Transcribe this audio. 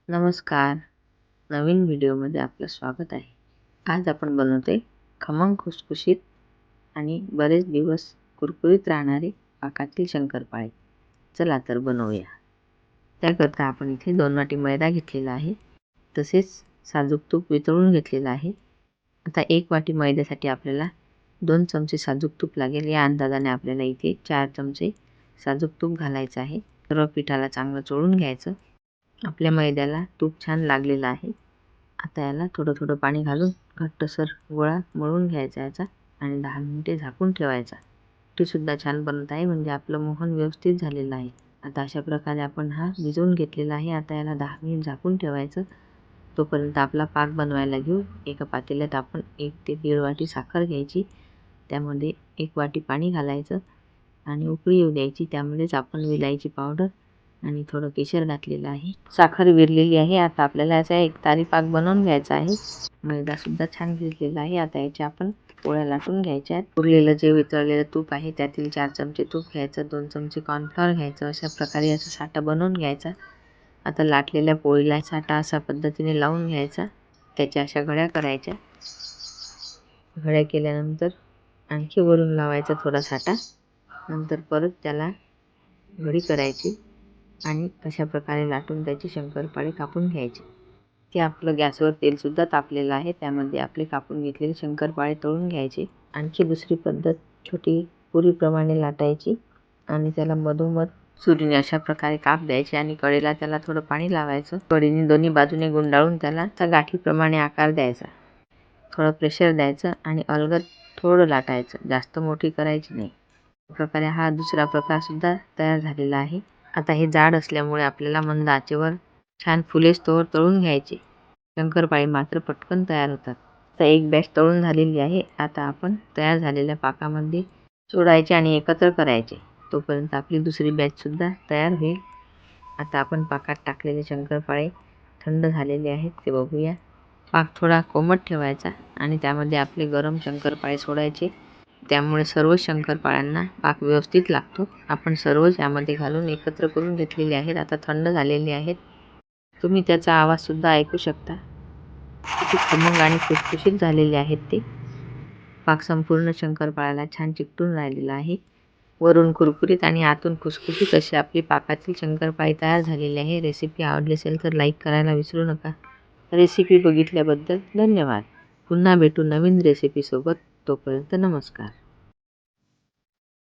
नमस्कार. नवीन व्हिडिओमध्ये आपलं स्वागत आहे. आज आपण बनवतोय खमंग खुसखुशीत आणि बरेच दिवस कुरकुरीत राहणारे पाकातील शंकरपाळे. चला तर बनवूया. त्याकरता आपण इथे 2 वाटी मैदा घेतलेला आहे. तसेच साजूक तूप वितळून घेतलेलं आहे. आता 1 वाटी मैद्यासाठी आपल्याला 2 चमचे साजूक तूप लागेल. या अंदाजाने आपल्याला इथे 4 चमचे साजूक तूप घालायचं आहे. सर्व पिठाला चांगलं चोळून घ्यायचं. आपल्या मैद्याला तूप छान लागलेलं आहे. आता याला थोडं थोडं पाणी घालून घट्टसर गोळा मळून घ्यायचा याचा आणि 10 मिनिटे झाकून ठेवायचा. सुद्धा छान बनत आहे, म्हणजे आपलं मोहन व्यवस्थित झालेलं आहे. आता अशा प्रकारे आपण हा भिजवून घेतलेला आहे. आता याला 10 मिनिट झाकून ठेवायचं. तोपर्यंत आपला पाक बनवायला घेऊ. एका पातेल्यात आपण 1 ते 1.5 वाटी साखर घ्यायची. त्यामध्ये 1 वाटी पाणी घालायचं आणि उकळी येऊ द्यायची. त्यामध्येच आपण विलायची पावडर आणि थोडं केशर घातलेलं आहे. साखर विरलेली आहे. आता आपल्याला याचा एक तारी पाक बनवून घ्यायचा आहे. मैदा सुद्धा छान भिजलेला आहे. आता याच्या आपण पोळ्या लाटून घ्यायच्या आहेत. उरलेलं जे वितळलेलं तूप आहे त्यातील 4 चमचे तूप घ्यायचं, 2 चमचे कॉर्नफ्लॉवर घ्यायचं. अशा प्रकारे याचा साठा बनवून घ्यायचा. आता लाटलेल्या पोळीला साठा अशा पद्धतीने लावून घ्यायचा. त्याच्या अशा घड्या करायच्या. घड्या केल्यानंतर आणखी वरून लावायचा थोडा साठा. नंतर परत त्याला घडी करायची आणि अशा प्रकारे लाटून त्याची शंकरपाळे कापून घ्यायचे. ते आपलं गॅसवर तेलसुद्धा तापलेलं आहे. त्यामध्ये आपले कापून घेतलेले शंकरपाळे तळून घ्यायचे. आणखी दुसरी पद्धत छोटी पुरीप्रमाणे लाटायची आणि त्याला मधोमध सुरीने अशा प्रकारे काप द्यायचे आणि कडेला त्याला थोडं पाणी लावायचं. कडेने दोन्ही बाजूने गुंडाळून त्याला गाठीप्रमाणे आकार द्यायचा. थोडं प्रेशर द्यायचं आणि अलगद थोडं लाटायचं. जास्त मोठी करायची नाही. प्रकारे हा दुसरा प्रकार सुद्धा तयार झालेला आहे. आता हे जाड असल्यामुळे आपल्याला मंद आचेवर छान फुलेस्तोवर तळून घ्यायचे. शंकरपाळे मात्र पटकन तयार होतात. आता एक बॅच तळून झालेली आहे. आता आपण तयार झालेल्या पाकामध्ये सोडायचे आणि एकत्र करायचे. तोपर्यंत आपली दुसरी बॅच सुद्धा तयार होईल. आता आपण पाकात टाकलेले शंकरपाळे थंड झालेले आहेत ते बघूया. पाक थोडा कोमट ठेवायचा आणि त्यामध्ये आपले गरम शंकरपाळे सोडायचे. त्यामुळे सर्व शंकरपाळ्यांना पाक व्यवस्थित लागतो. आपण सर्वच यामध्ये घालून एकत्र करून घेतलेले आहेत. आता थंड झालेले आहेत. तुम्ही त्याचा आवाजसुद्धा ऐकू शकता. किती खमंग आणि खुसखुशीत झालेले आहेत ते. पाक संपूर्ण शंकरपाळ्याला छान चिकटून राहिलेला आहे. वरून कुरकुरीत आणि आतून खुसखुशीत अशी आपली पाकातील शंकरपाळे तयार झालेली आहे. रेसिपी आवडली असेल तर लाईक करायला विसरू नका. रेसिपी बघितल्याबद्दल धन्यवाद. पुन्हा भेटू नवीन रेसिपीसोबत. तोपर्यंत नमस्कार.